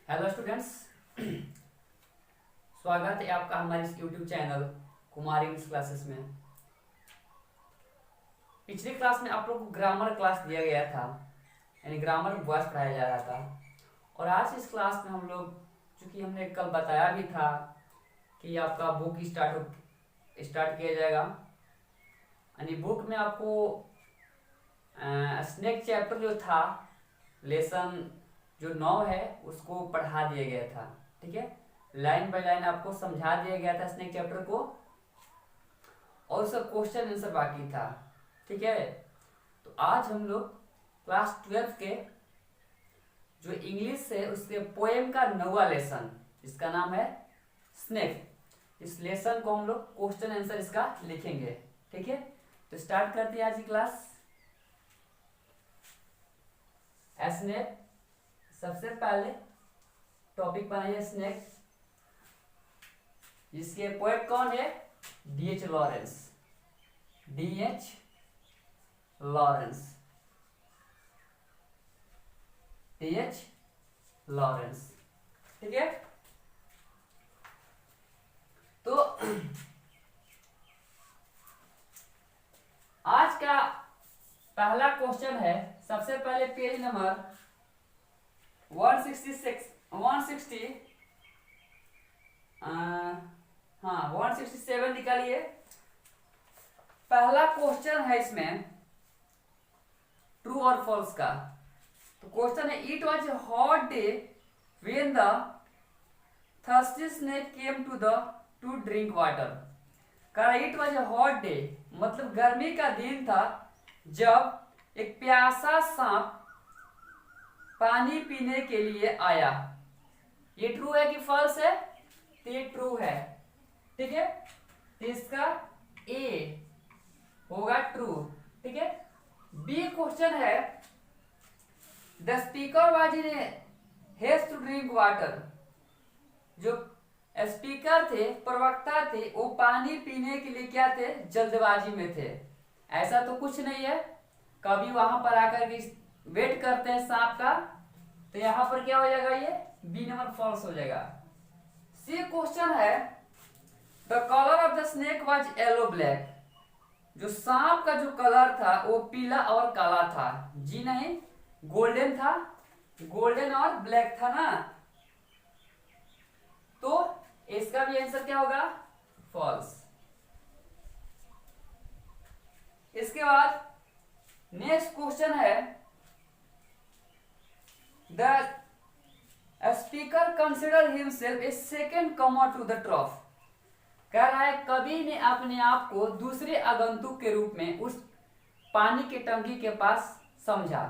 Hello students. स्वागत है आपका हमारे इस YouTube channel Kumar English classes में। पिछली क्लास में आप लोग को ग्रामर क्लास दिया गया था, यानी ग्रामर वॉइस पढ़ाया जा रहा था। और आज इस क्लास में हम लोग, चूँकि हमने कल बताया भी था कि आपका बुक स्टार्ट किया जाएगा, यानी बुक में आपको स्नेक चैप्टर जो था, लेसन जो 9 है उसको पढ़ा दिया गया था। ठीक है, लाइन बाय लाइन आपको समझा दिया गया था स्नेक चैप्टर को, और उसका क्वेश्चन आंसर बाकी था। ठीक है, तो आज हम लोग क्लास 12 के जो इंग्लिश है उसके पोएम का 9वां लेसन, जिसका नाम है स्नेक, इस लेसन को हम लोग क्वेश्चन आंसर इसका लिखेंगे। ठीक है, तो स्टार्ट करते हैं आज की क्लास। स्नेक, सबसे पहले टॉपिक बनाइए स्नेक, जिसके पोएट कौन है? D.H. Lawrence. D.H. Lawrence. D.H. Lawrence. ठीक है, तो आज का पहला क्वेश्चन है, सबसे पहले पेज नंबर 167 निकालिए। पहला क्वेश्चन है इसमें ट्रू और फॉल्स का। तो क्वेश्चन है, it was a hot day when the thirsty snake came to drink water. कह it was a hot day, मतलब गर्मी का दिन था जब एक प्यासा सांप पानी पीने के लिए आया। ये ट्रू है कि फॉल्स है? तो ये ट्रू है। ठीक है, तो इसका ए होगा ट्रू। ठीक है, बी क्वेश्चन है, the speaker was in haste to drink water. जो स्पीकर थे, प्रवक्ता थे, वो पानी पीने के लिए क्या थे? जल्दबाजी में थे। ऐसा तो कुछ नहीं है, कभी वहां पर आकर के वेट करते हैं सांप का, तो यहां पर क्या हो जाएगा? ये बी नंबर फॉल्स हो जाएगा। सी क्वेश्चन है, the colour of the snake was yellow black. जो सांप का जो कलर था वो पीला और काला था। जी नहीं, गोल्डन था, गोल्डन और ब्लैक था ना। तो इसका भी आंसर क्या होगा? फॉल्स। इसके बाद नेक्स्ट क्वेश्चन है, the speaker consider himself a second comer to the trough. कह रहा है कवि ने अपने आप को दूसरे आगंतुक के रूप में उस पानी की टंकी के पास समझा।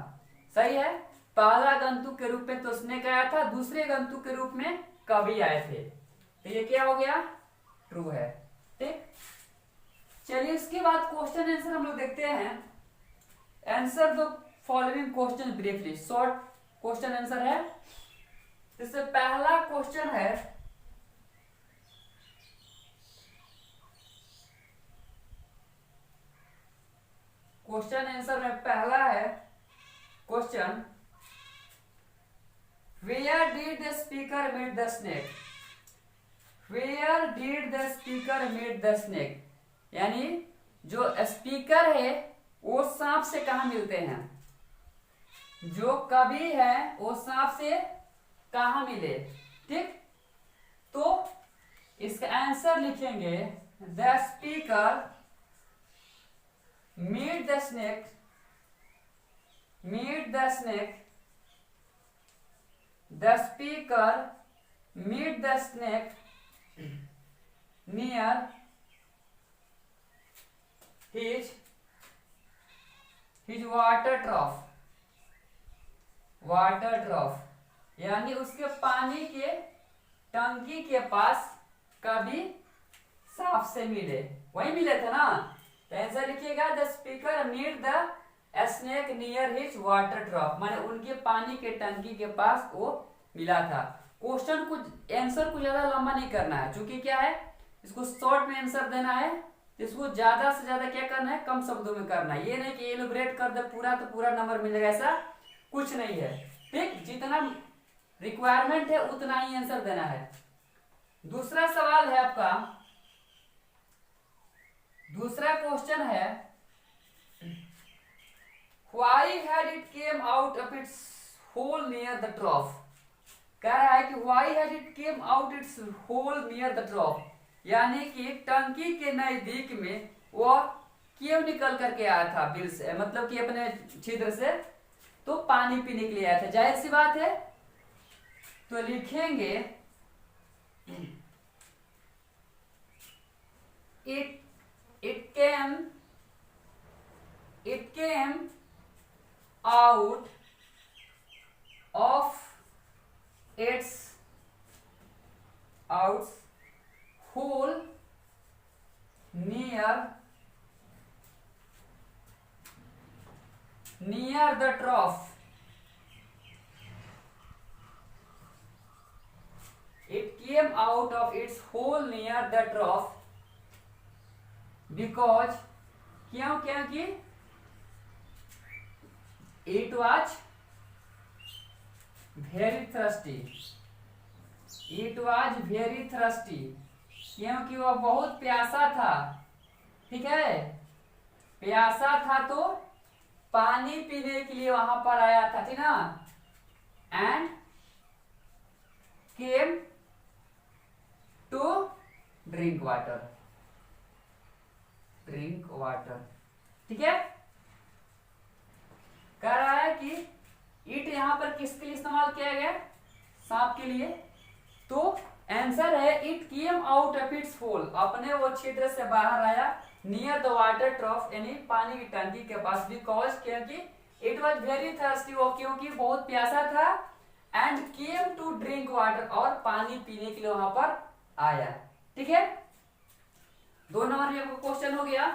सही है, पहला आगंतुक के रूप में तो उसने आया था, दूसरे आगंतुक के रूप में कवि आए थे। तो ये क्या हो गया? ट्रू है। ठीक, चलिए इसके बाद क्वेश्चन आंसर हम लोग देखते हैं। Answer the following question briefly, short question answer है। इससे पहला क्वेश्चन है, क्वेश्चन आंसर में पहला है question, where did the speaker meet the snake. Where did the speaker meet the snake, यानी जो स्पीकर है वो सांप से कहा मिलते हैं, जो कवि है वो सांप से कहा मिले। ठीक, तो इसका आंसर लिखेंगे, the speaker meet the snake, meet the snake, the speaker meet the snake near his water trough. Water trough यानी उसके पानी के टंकी के पास कभी सांप से मिले, वही मिले थे ना। तो आंसर लिखिएगा, the speaker meet the snake near his water trough, माने उनके पानी के टंकी के पास वो मिला था। क्वेश्चन कुछ आंसर को ज्यादा लंबा नहीं करना है, क्योंकि क्या है, इसको शॉर्ट में आंसर देना है, इसको ज्यादा से ज्यादा क्या करना है? कम शब्दों में करना है। ये नहीं कि एलोबरेट कर दे पूरा तो पूरा नंबर मिलेगा, ऐसा कुछ नहीं है। ठीक, जितना रिक्वायरमेंट है उतना ही आंसर देना है। दूसरा सवाल है आपका, दूसरा क्वेश्चन है why had it came out of its hole near the trough। कह रहा है कि why had it came out its hole near the trough, यानी कि टंकी के नजदीक में वह क्यों निकल करके आया था बिल से, मतलब कि अपने छिद्र से, तो पानी पीने के लिए आया था। जाहिर सी बात है, तो लिखेंगे it came out of its hole near the trough। It came out of its hole near the trough because क्योंकि it was very thirsty। It was very thirsty, क्योंकि वह बहुत प्यासा था। ठीक है, प्यासा था तो पानी पीने के लिए वहां पर आया था, ठीक ना। And came to drink water, ठीक है। कह रहा है कि ईट यहां पर किसके लिए इस्तेमाल किया गया, सांप के लिए। तो आंसर है it came out of its hole, अपने वो छिद्र से बाहर आया, नियर द वाटर ट्रॉफ यानी पानी की टंकी के पास, बिकॉज क्योंकि इट वॉज वेरी थर्स्टी, वो क्योंकि बहुत प्यासा था, and came to drink water, और पानी पीने के लिए वहां पर आया। ठीक है, 2 नंबर ये क्वेश्चन हो गया।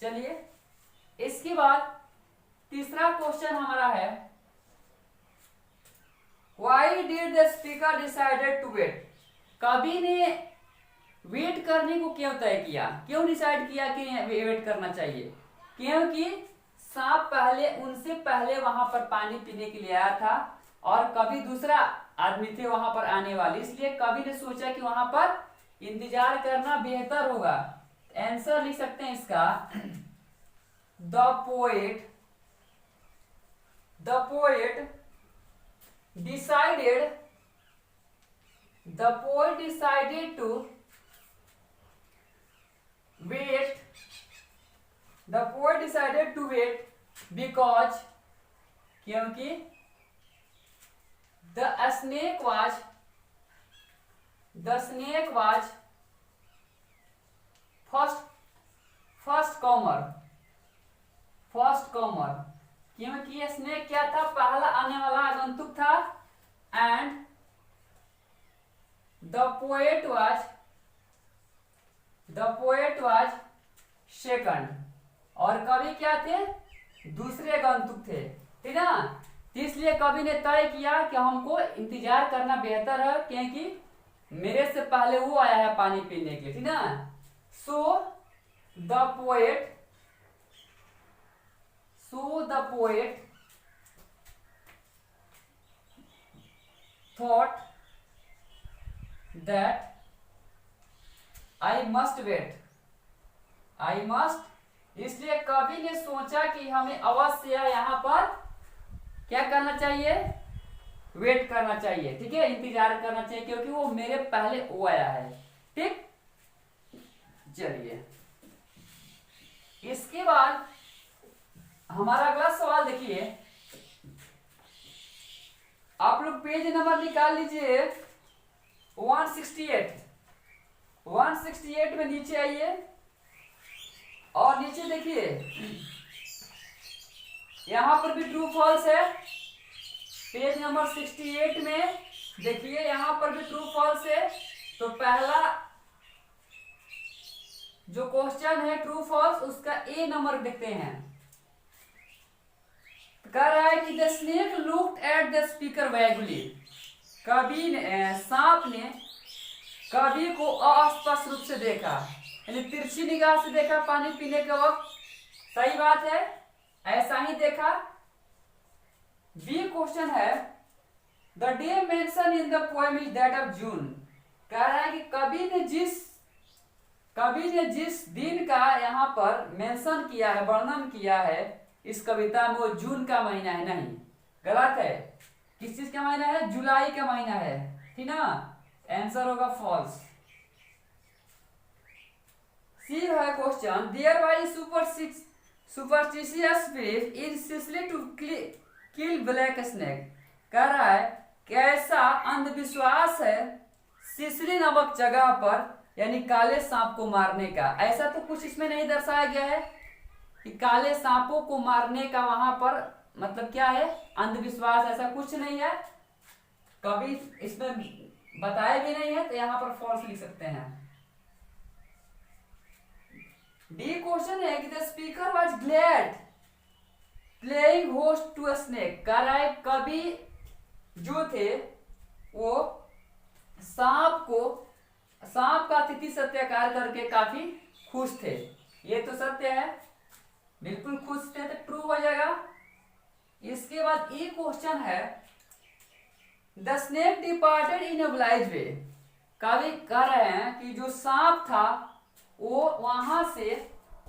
चलिए इसके बाद तीसरा क्वेश्चन हमारा है Why did the speaker decided to wait। कवि ने वेट करने को क्यों तय किया, क्यों डिसाइड किया कि वेट करना चाहिए, क्योंकि सांप पहले उनसे पहले वहां पर पानी पीने के लिए आया था और कभी दूसरा आदमी थे वहां पर आने वाले, इसलिए कवि ने सोचा कि वहां पर इंतजार करना बेहतर होगा। आंसर लिख सकते हैं इसका, the poet decided to wait, because क्योंकि the snake was first comer, क्योंकि स्नेक क्या था, पहला आने वाला आगंतुक था, and the poet was second, और कवि क्या थे, दूसरे आगंतुक थे। ठीक ना, इसलिए कवि ने तय किया कि हमको इंतजार करना बेहतर है, क्योंकि मेरे से पहले वो आया है पानी पीने के लिए। ठीक ना, so the poet thought that I must wait, इसलिए कवि ने सोचा कि हमें अवश्य यहाँ पर क्या करना चाहिए, वेट करना चाहिए। ठीक है, इंतजार करना चाहिए, क्योंकि वो मेरे पहले वो आया है। ठीक, चलिए इसके बाद हमारा अगला सवाल देखिए, आप लोग पेज नंबर निकाल लीजिए 168 में नीचे आइए और नीचे देखिए, यहां पर भी ट्रू फॉल्स है। पेज नंबर 68 में देखिए, यहां पर भी ट्रू फॉल्स है। तो पहला जो क्वेश्चन है ट्रू फॉल्स, उसका ए नंबर देखते हैं। कह रहा है कि the snake looked at the speaker vaguely, कवि ने, सांप ने कवि को अस्पष्ट रूप से देखा, यानी तिरछी निगाह से देखा पानी पीने के वक्त। सही बात है, ऐसा ही देखा। बी क्वेश्चन है the day mention in the poem is that of June. कह रहा है कि कवि ने जिस दिन का यहाँ पर मेंशन किया है, वर्णन किया है इस कविता में, वो जून का महीना है, नहीं, गलत है। किस चीज का महीना है? जुलाई का महीना है, ठीक ना, आंसर होगा फॉल्स। सी है question, there was superstitious belief in Sicily to kill black snake. कह रहा है कैसा अंधविश्वास है सिसिली नामक जगह पर, यानी काले सांप को मारने का। ऐसा तो कुछ इसमें नहीं दर्शाया गया है कि काले सांपों को मारने का वहां पर मतलब क्या है, अंधविश्वास, ऐसा कुछ नहीं है, कभी इसमें बताया भी नहीं है, तो यहां पर फॉल्स लिख सकते हैं। डी क्वेश्चन है कि the speaker was glad playing host to a snake. कह रहा है कवि जो थे वो सांप का अतिथि सत्कार करके काफी खुश थे। ये तो सत्य है, बिल्कुल खुश थे, तो ट्रू हो जाएगा। इसके बाद ये क्वेश्चन है, the snake departed in oblige way. कवि कह रहे हैं कि जो सांप था वो वहां से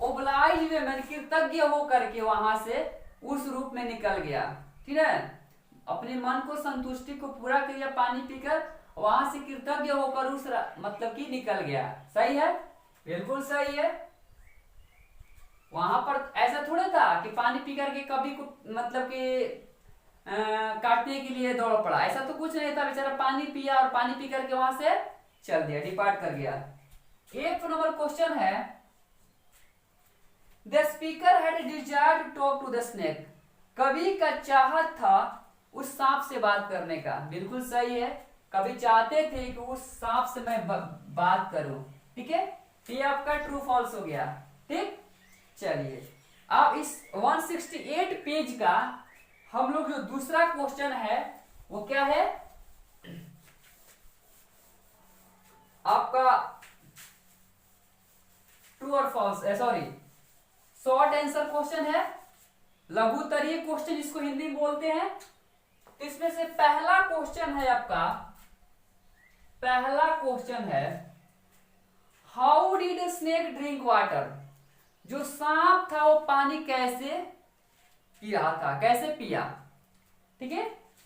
ओब्लाइज वे में कृतज्ञ होकर के वहां से उस रूप में निकल गया, ठीक है, अपने मन को संतुष्टि को पूरा किया पानी पीकर, वहां से कृतज्ञ होकर उस मतलब कि निकल गया। सही है, बिल्कुल सही है। वहां पर ऐसा थोड़ा था कि पानी पी करके कभी को मतलब कि काटने के लिए दौड़ पड़ा, ऐसा तो कुछ नहीं था। बेचारा पानी पिया और पानी पी करके वहां से चल दिया, डिपार्ट कर गया। 8 नंबर क्वेश्चन है, the speaker had desire to talk to the snake. कवि का चाहत था उस सांप से बात करने का। बिल्कुल सही है, कवि चाहते थे कि उस सांप से मैं बात करूं, ठीक है। ये आपका ट्रू फॉल्स हो गया, ठीक। चलिए अब इस 168 पेज का हम लोग जो दूसरा क्वेश्चन है वो क्या है आपका, ट्रू और false, sorry short answer question है, लघुत्तरीय क्वेश्चन इसको हिंदी में बोलते हैं। तो इसमें से पहला क्वेश्चन है आपका, पहला क्वेश्चन है, how did snake drink water. जो सांप था वो पानी कैसे पी रहा था, कैसे पिया, ठीक है।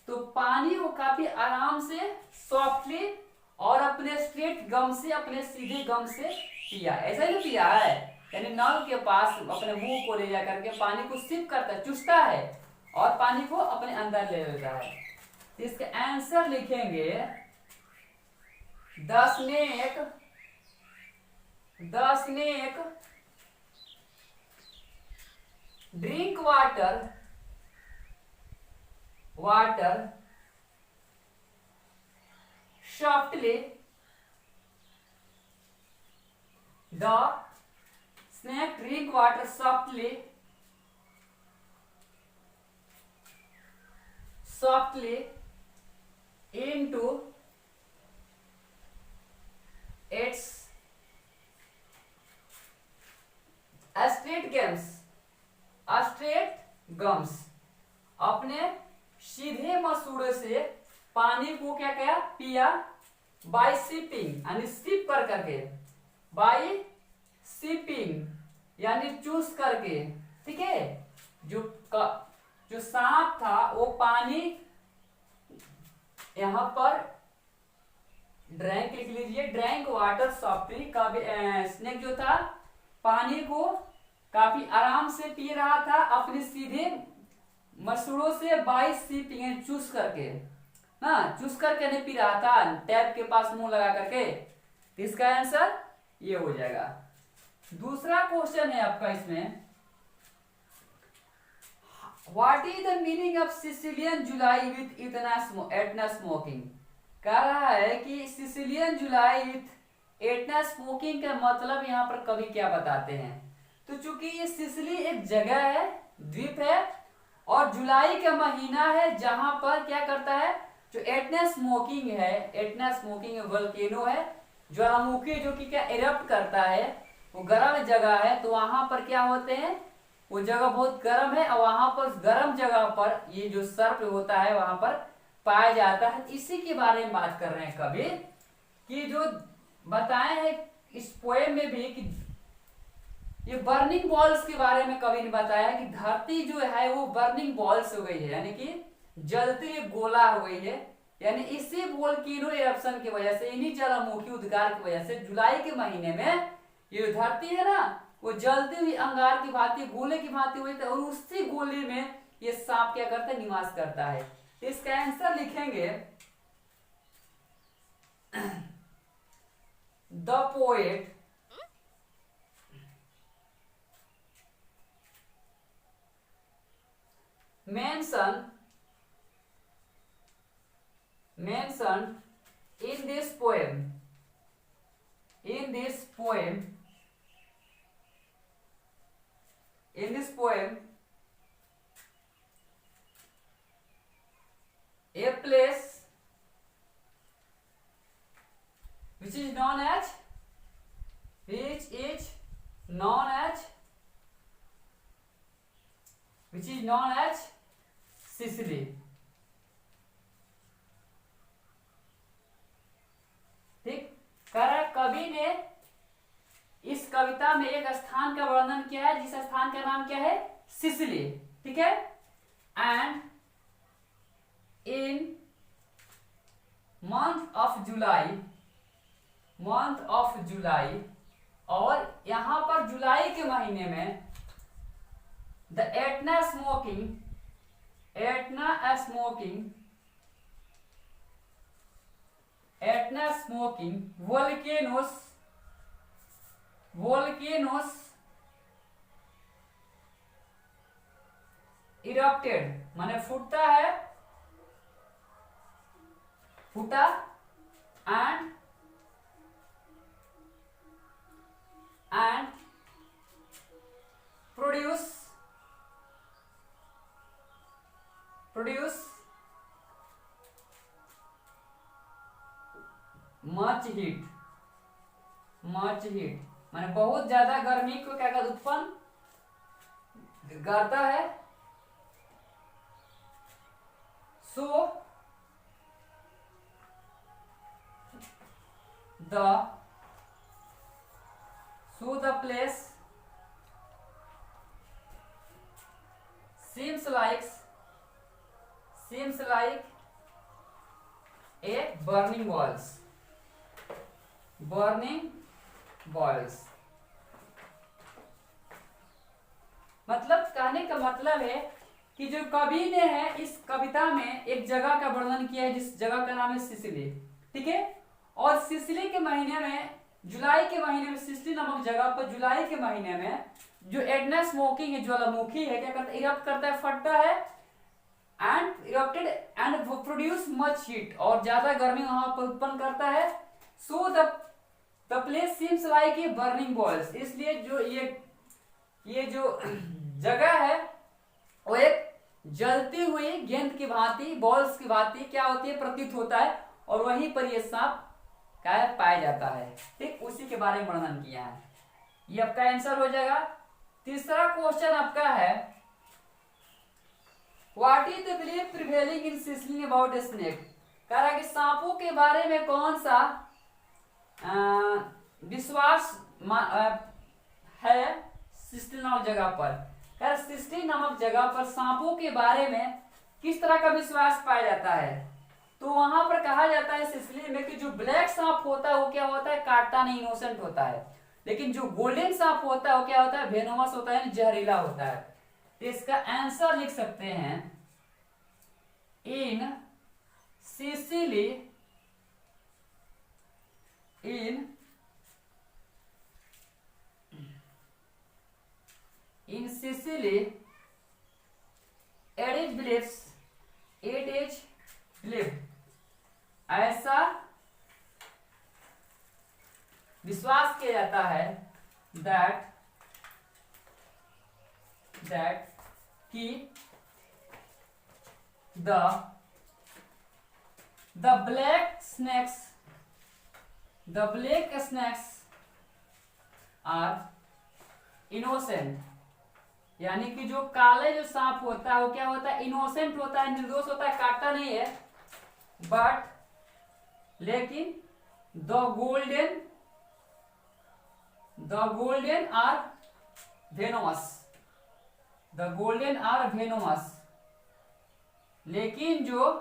तो पानी वो काफी आराम से, सॉफ्टली और अपने स्ट्रेट गम से, अपने सीधे गम से पिया। ऐसा ही पिया है, यानी नल के पास अपने मुंह को ले जाकर के पानी को सिप करता है, चूसता है और पानी को अपने अंदर ले लेता है। इसका आंसर लिखेंगे, the snake drink water softly, the snake drink water softly into its straight gums। अपने सीधे मसूड़े से पानी को क्या किया, पिया, बाय सिपिंग यानी सिप कर करके, बाय सिपिंग यानी चूस करके, ठीक है। जो सांप था वो पानी यहां पर ड्रैंक लिख लीजिए, ड्रैंक वाटर सॉफ्टली। स्नेक जो था पानी को काफी आराम से पी रहा था अपने सीधे मसूड़ों से, बाय सिपिंग चूस करके, हाँ चूस करके नहीं पी रहा था, टैप के पास मुंह लगा करके। इसका आंसर ये हो जाएगा। दूसरा क्वेश्चन है आपका इसमें, what is the meaning of Sicilian July with Etna smoking. कह रहा है कि Sicilian July with Etna smoking का मतलब यहाँ पर कवि क्या बताते हैं। तो चूंकि ये सिसिली एक जगह है, द्वीप है, और जुलाई का महीना है जहां पर क्या करता है, जो एटना स्मोकिंग है, एटना स्मोकिंग वोल्केनो है, ज्वालामुखी जो कि क्या इरप्ट करता है, वो गर्म जगह है। तो वहां पर क्या होते हैं, वो जगह बहुत गर्म है और वहां पर गर्म जगह पर ये जो सर्प होता है वहां पर पाया जाता है। इसी के बारे में बात कर रहे हैं कवि, कि जो बताए हैं इस पोएम में भी कि ये बर्निंग बॉल्स के बारे में कवि ने बताया कि धरती जो है वो बर्निंग बॉल्स हो गई है, यानी कि जलती हुई गोला हो गई है। यानी इसी वोल्केनो इरप्शन की वजह से, इन्हीं ज्वालामुखी उद्गार की वजह से जुलाई के महीने में ये धरती है ना, वो जलती हुई अंगार की भांति, गोले की भांति हुई थी, और उसी गोले में ये सांप क्या करता है, निवास करता है। इसका आंसर लिखेंगे the poet mentioned in this poem a place which is known as Sicily. ठीक, कह रहा है कवि ने इस कविता में एक स्थान का वर्णन किया है, जिस स्थान का नाम क्या है, सिसिली। ठीक है, and in month of July, और यहां पर जुलाई के महीने में the Etna smoking volcanoes erupted, माने फूटा and produce much heat, माने बहुत ज्यादा गर्मी को क्या कर उत्पन्न करता है। सो the place seems like a burning balls। मतलब कहने का मतलब है कि जो कवि ने है इस कविता में एक जगह का वर्णन किया है, जिस जगह का नाम है सिसिली। ठीक है, और सिसिली के महीने में, जुलाई के महीने में, सिसिली नामक जगह पर जुलाई के महीने में जो एटना स्मोकिंग है, ज्वालामुखी है, क्या करता है, इरप्ट करता है, फटता है, and erupted and produce much heat, और ज्यादा गर्मी वहां पर उत्पन्न करता है। So the place seems like a burning balls, इसलिए जो ये जो जगह है वो एक जलती हुई गेंद की भांति, बॉल्स की भांति क्या होती है, प्रतीत होता है, और वहीं पर ये सांप क्या पाया जाता है। ठीक, उसी के बारे में वर्णन किया है। ये आपका आंसर हो जाएगा। तीसरा क्वेश्चन आपका है, what is the belief prevailing in Sicily about a snake. कह रहा है कि सांपों के बारे में कौन सा विश्वास है सिसिली नामक जगह पर। कह रहा सिसिली नामक जगह पर सांपों के बारे में किस तरह का विश्वास पाया जाता है। तो वहां पर कहा जाता है सिसिली में कि जो ब्लैक सांप होता है वो क्या होता है, काटता नहीं, इनोसेंट होता है। लेकिन जो गोल्डन सांप होता है वो क्या होता है, वेनोमस होता है, जहरीला होता है। तो इसका आंसर लिख सकते हैं, इन सिसिली it is believed, ऐसा विश्वास किया जाता है that कि the black snakes are innocent, यानी कि जो काले जो सांप होता है वो क्या होता है, इनोसेंट होता है, निर्दोष होता है, काटता नहीं है। बट लेकिन the golden are venomous, the golden are venomous. लेकिन जो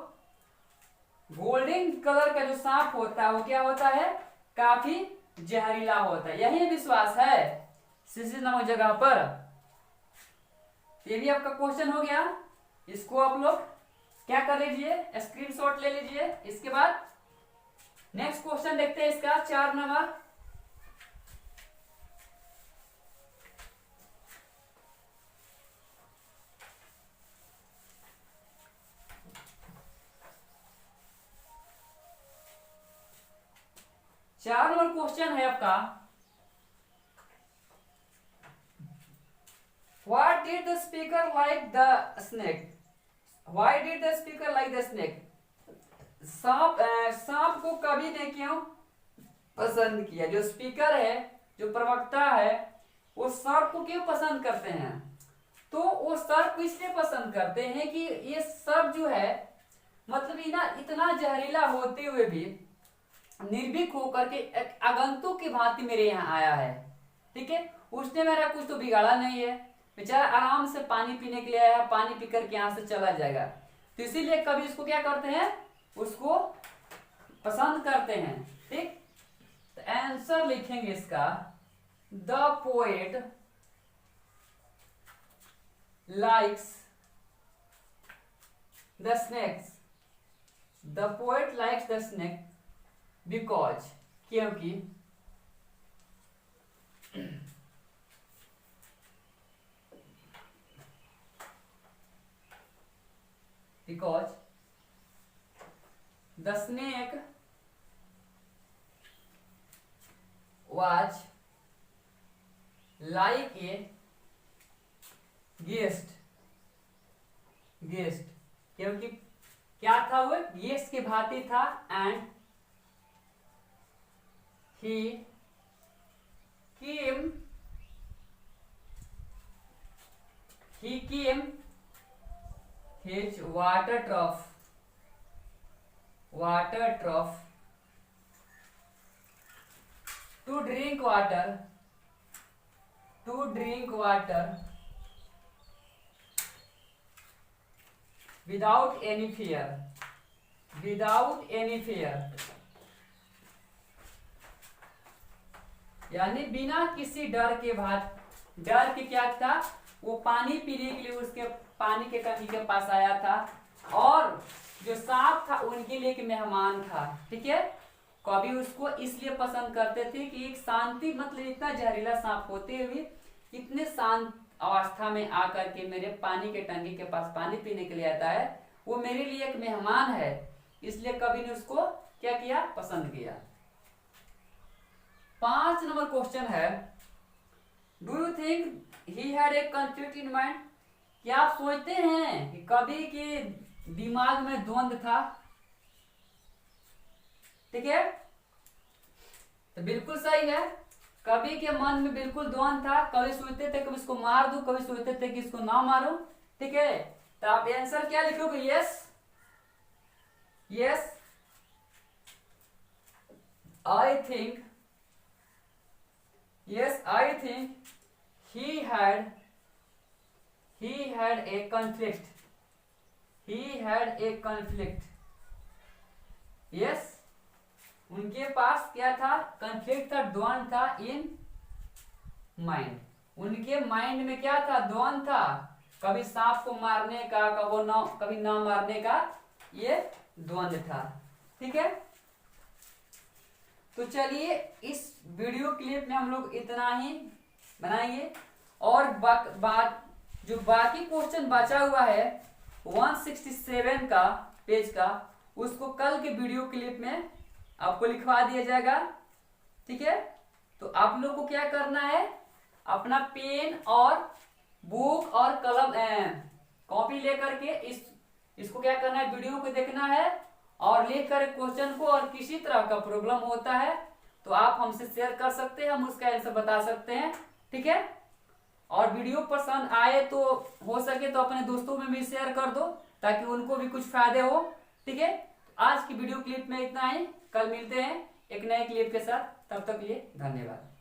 गोल्डन कलर का जो सांप होता है वो क्या होता है, काफी जहरीला होता है। यही विश्वास है सीसी नामक जगह पर। ये भी आपका क्वेश्चन हो गया। इसको आप लोग क्या कर लीजिए, स्क्रीनशॉट ले लीजिए। इसके बाद नेक्स्ट क्वेश्चन देखते हैं इसका 4 नंबर। चार नंबर क्वेश्चन है आपका, What did the speaker like the snake? Why did the speaker like the snake? सांप को कवि ने क्यों पसंद किया? जो स्पीकर है, जो प्रवक्ता है, वो सर्प को क्यों पसंद करते हैं? तो वो सर्प को इसलिए पसंद करते हैं कि ये सर्प जो है मतलब इतना जहरीला होते हुए भी निर्भीक होकर के एक आगंतुक की भांति मेरे यहाँ आया है। ठीक है, उसने मेरा कुछ तो बिगाड़ा नहीं है, बेचारा आराम से पानी पीने के लिए आया, पानी पीकर के यहाँ से चला जाएगा। तो इसीलिए कभी इसको क्या करते हैं, उसको पसंद करते हैं। ठीक, तो आंसर लिखेंगे इसका, the poet likes the snakes, the poet likes the snake because, क्योंकि because the snake was like a guest, क्योंकि क्या था, वो गेस्ट की भांति था। And he came his water trough to drink water without any fear, यानी बिना किसी डर के क्या था, वो पानी पीने के लिए उसके पानी के टंकी के पास आया था। और जो सांप था उनके लिए एक मेहमान था। ठीक है, कवि उसको इसलिए पसंद करते थे कि एक शांति, मतलब इतना जहरीला सांप होते हुए इतने शांत अवस्था में आकर के मेरे पानी के टंकी के पास पानी पीने के लिए आता है, वो मेरे लिए एक मेहमान है, इसलिए कवि ने उसको क्या किया, पसंद किया। 5 नंबर क्वेश्चन है, do you think he had a conflict in mind? क्या आप सोचते हैं कि कवि के दिमाग में द्वंद्व था? ठीक है, तो बिल्कुल सही है, कवि के मन में बिल्कुल द्वंद्व था। कवि सोचते थे कि इसको मार दूं, कवि सोचते थे कि इसको ना मारूं। ठीक है, तो आप आंसर क्या लिखोगे? Yes I think he had a conflict. Yes, उनके पास क्या था, कॉन्फ्लिक्ट था, द्वंद्व था इन माइंड। उनके माइंड में क्या था, द्वंद्व था, कभी सांप को मारने का, कभी ना मारने का, ये द्वंद्व था। ठीक है, तो चलिए इस वीडियो क्लिप में हम लोग इतना ही बनाएंगे, और जो बाकी क्वेश्चन बचा हुआ है 167 का पेज का, उसको कल के वीडियो क्लिप में आपको लिखवा दिया जाएगा। ठीक है, तो आप लोग को क्या करना है, अपना पेन और बुक और कलम कॉपी लेकर के इसको क्या करना है, वीडियो को देखना है और लिखकर क्वेश्चन को, और किसी तरह का प्रॉब्लम होता है तो आप हमसे शेयर कर सकते हैं, हम उसका आंसर बता सकते हैं। ठीक है, और वीडियो पसंद आए तो हो सके तो अपने दोस्तों में भी शेयर कर दो, ताकि उनको भी कुछ फायदे हो। ठीक है, आज की वीडियो क्लिप में इतना ही। कल मिलते हैं एक नए क्लिप के साथ, तब तक के लिए धन्यवाद।